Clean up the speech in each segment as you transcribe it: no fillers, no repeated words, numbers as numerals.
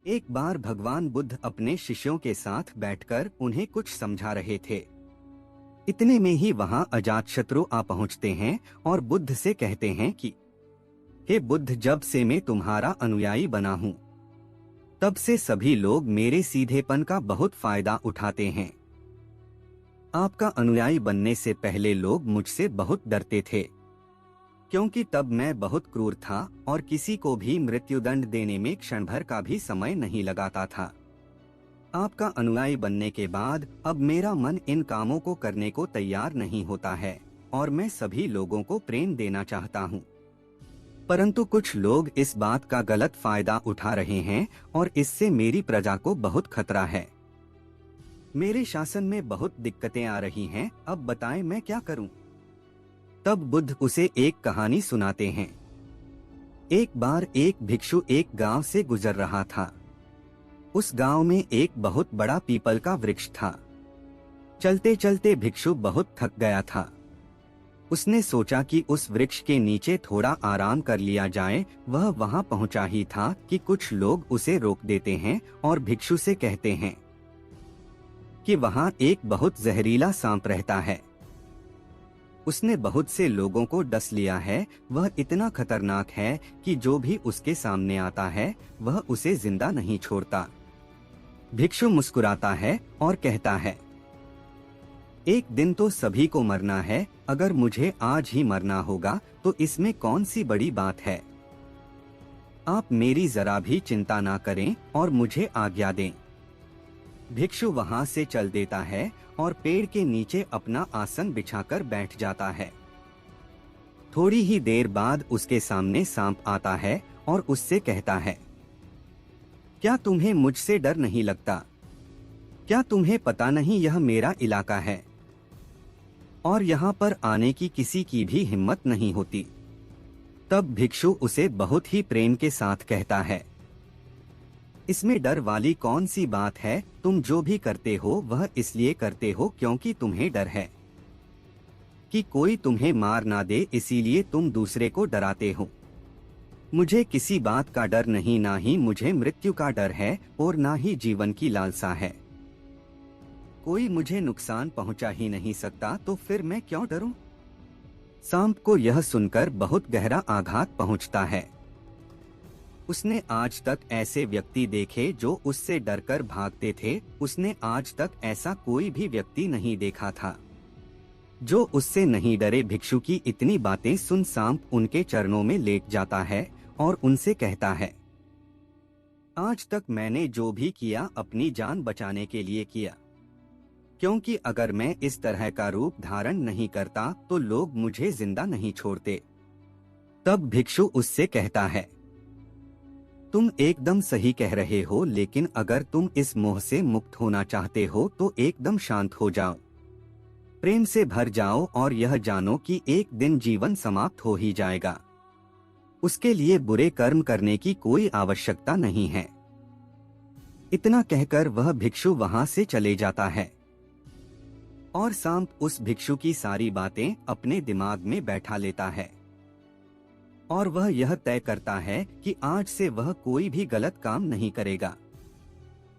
एक बार भगवान बुद्ध अपने शिष्यों के साथ बैठकर उन्हें कुछ समझा रहे थे। इतने में ही वहां अजातशत्रु आ पहुंचते हैं और बुद्ध से कहते हैं कि हे बुद्ध, जब से मैं तुम्हारा अनुयायी बना हूं तब से सभी लोग मेरे सीधेपन का बहुत फायदा उठाते हैं। आपका अनुयायी बनने से पहले लोग मुझसे बहुत डरते थे, क्योंकि तब मैं बहुत क्रूर था और किसी को भी मृत्युदंड देने में क्षण भर का भी समय नहीं लगाता था। आपका अनुयायी बनने के बाद अब मेरा मन इन कामों को करने को तैयार नहीं होता है और मैं सभी लोगों को प्रेम देना चाहता हूँ। परंतु कुछ लोग इस बात का गलत फायदा उठा रहे हैं और इससे मेरी प्रजा को बहुत खतरा है। मेरे शासन में बहुत दिक्कतें आ रही हैं, अब बताएं मैं क्या करूं? तब बुद्ध उसे एक कहानी सुनाते हैं। एक बार एक भिक्षु एक गांव से गुजर रहा था। उस गांव में एक बहुत बड़ा पीपल का वृक्ष था। चलते चलते भिक्षु बहुत थक गया था। उसने सोचा कि उस वृक्ष के नीचे थोड़ा आराम कर लिया जाए। वह वहां पहुंचा ही था कि कुछ लोग उसे रोक देते हैं और भिक्षु से कहते हैं कि वहां एक बहुत जहरीला सांप रहता है। उसने बहुत से लोगों को डस लिया है। वह इतना खतरनाक है कि जो भी उसके सामने आता है वह उसे जिंदा नहीं छोड़ता। भिक्षु मुस्कुराता है और कहता है, एक दिन तो सभी को मरना है, अगर मुझे आज ही मरना होगा तो इसमें कौन सी बड़ी बात है। आप मेरी जरा भी चिंता ना करें और मुझे आज्ञा दें। भिक्षु वहां से चल देता है और पेड़ के नीचे अपना आसन बिछाकर बैठ जाता है। थोड़ी ही देर बाद उसके सामने सांप आता है और उससे कहता है, क्या तुम्हें मुझसे डर नहीं लगता? क्या तुम्हें पता नहीं यह मेरा इलाका है और यहाँ पर आने की किसी की भी हिम्मत नहीं होती? तब भिक्षु उसे बहुत ही प्रेम के साथ कहता है, इसमें डर वाली कौन सी बात है? तुम जो भी करते हो वह इसलिए करते हो क्योंकि तुम्हें डर है कि कोई तुम्हें मार ना दे, इसीलिए तुम दूसरे को डराते हो। मुझे किसी बात का डर नहीं, ना ही मुझे मृत्यु का डर है और ना ही जीवन की लालसा है। कोई मुझे नुकसान पहुंचा ही नहीं सकता तो फिर मैं क्यों डरूं? सांप को यह सुनकर बहुत गहरा आघात पहुंचता है। उसने आज तक ऐसे व्यक्ति देखे जो उससे डरकर भागते थे। उसने आज तक ऐसा कोई भी व्यक्ति नहीं देखा था जो उससे नहीं डरे। भिक्षु की इतनी बातें सुन सांप उनके चरणों में लेट जाता है और उनसे कहता है, आज तक मैंने जो भी किया अपनी जान बचाने के लिए किया, क्योंकि अगर मैं इस तरह का रूप धारण नहीं करता तो लोग मुझे जिंदा नहीं छोड़ते। तब भिक्षु उससे कहता है, तुम एकदम सही कह रहे हो, लेकिन अगर तुम इस मोह से मुक्त होना चाहते हो तो एकदम शांत हो जाओ, प्रेम से भर जाओ और यह जानो कि एक दिन जीवन समाप्त हो ही जाएगा। उसके लिए बुरे कर्म करने की कोई आवश्यकता नहीं है। इतना कहकर वह भिक्षु वहां से चले जाता है और सांप उस भिक्षु की सारी बातें अपने दिमाग में बैठा लेता है और वह यह तय करता है कि आज से वह कोई भी गलत काम नहीं करेगा।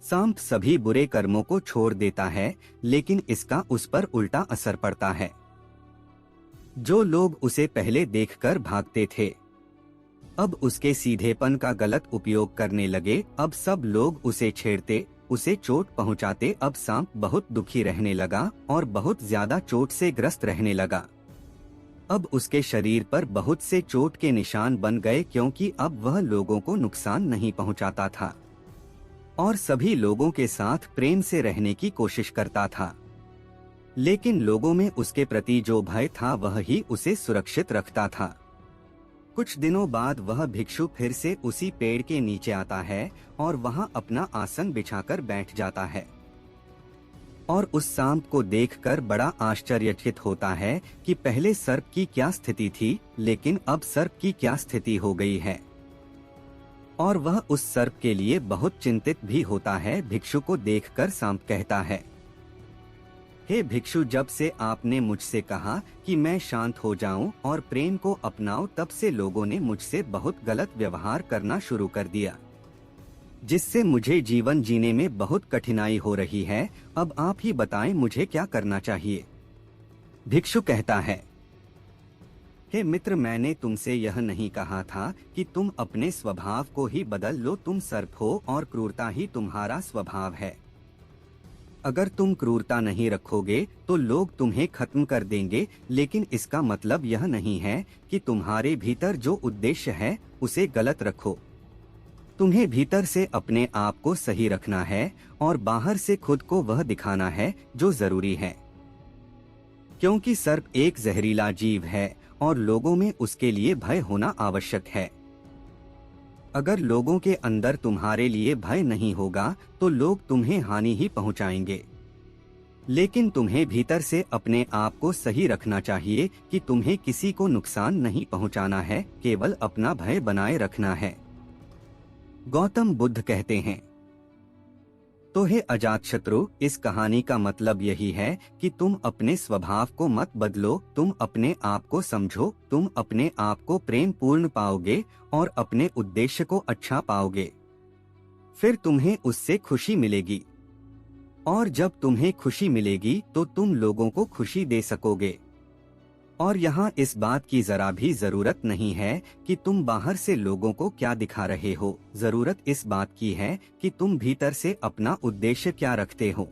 सांप सभी बुरे कर्मों को छोड़ देता है, लेकिन इसका उस पर उल्टा असर पड़ता है। जो लोग उसे पहले देखकर भागते थे अब उसके सीधेपन का गलत उपयोग करने लगे। अब सब लोग उसे छेड़ते, उसे चोट पहुंचाते। अब सांप बहुत दुखी रहने लगा और बहुत ज्यादा चोट से ग्रस्त रहने लगा। अब उसके शरीर पर बहुत से चोट के निशान बन गए, क्योंकि अब वह लोगों को नुकसान नहीं पहुंचाता था और सभी लोगों के साथ प्रेम से रहने की कोशिश करता था। लेकिन लोगों में उसके प्रति जो भय था वह ही उसे सुरक्षित रखता था। कुछ दिनों बाद वह भिक्षु फिर से उसी पेड़ के नीचे आता है और वहां अपना आसन बिछाकर बैठ जाता है और उस सांप को देखकर बड़ा आश्चर्यचकित होता है कि पहले सर्प की क्या स्थिति थी, लेकिन अब सर्प की क्या स्थिति हो गई है। और वह उस सर्प के लिए बहुत चिंतित भी होता है। भिक्षु को देखकर सांप कहता है, हे भिक्षु, जब से आपने मुझसे कहा कि मैं शांत हो जाऊं और प्रेम को अपनाऊं, तब से लोगों ने मुझसे बहुत गलत व्यवहार करना शुरू कर दिया। जिससे मुझे जीवन जीने में बहुत कठिनाई हो रही है। अब आप ही बताएं मुझे क्या करना चाहिए। भिक्षु कहता है, हे मित्र, मैंने तुमसे यह नहीं कहा था कि तुम अपने स्वभाव को ही बदल लो। तुम सर्प हो और क्रूरता ही तुम्हारा स्वभाव है। अगर तुम क्रूरता नहीं रखोगे तो लोग तुम्हें खत्म कर देंगे, लेकिन इसका मतलब यह नहीं है कि तुम्हारे भीतर जो उद्देश्य है उसे गलत रखो। तुम्हें भीतर से अपने आप को सही रखना है और बाहर से खुद को वह दिखाना है जो जरूरी है। क्योंकि सर्प एक जहरीला जीव है और लोगों में उसके लिए भय होना आवश्यक है। अगर लोगों के अंदर तुम्हारे लिए भय नहीं होगा तो लोग तुम्हें हानि ही पहुंचाएंगे। लेकिन तुम्हें भीतर से अपने आप को सही रखना चाहिए कि तुम्हें किसी को नुकसान नहीं पहुंचाना है, केवल अपना भय बनाए रखना है। गौतम बुद्ध कहते हैं, तो हे अजातशत्रु, इस कहानी का मतलब यही है कि तुम अपने स्वभाव को मत बदलो, तुम अपने आप को समझो, तुम अपने आप को प्रेम पूर्ण पाओगे और अपने उद्देश्य को अच्छा पाओगे। फिर तुम्हें उससे खुशी मिलेगी और जब तुम्हें खुशी मिलेगी तो तुम लोगों को खुशी दे सकोगे। और यहाँ इस बात की जरा भी जरूरत नहीं है कि तुम बाहर से लोगों को क्या दिखा रहे हो। जरूरत इस बात की है कि तुम भीतर से अपना उद्देश्य क्या रखते हो।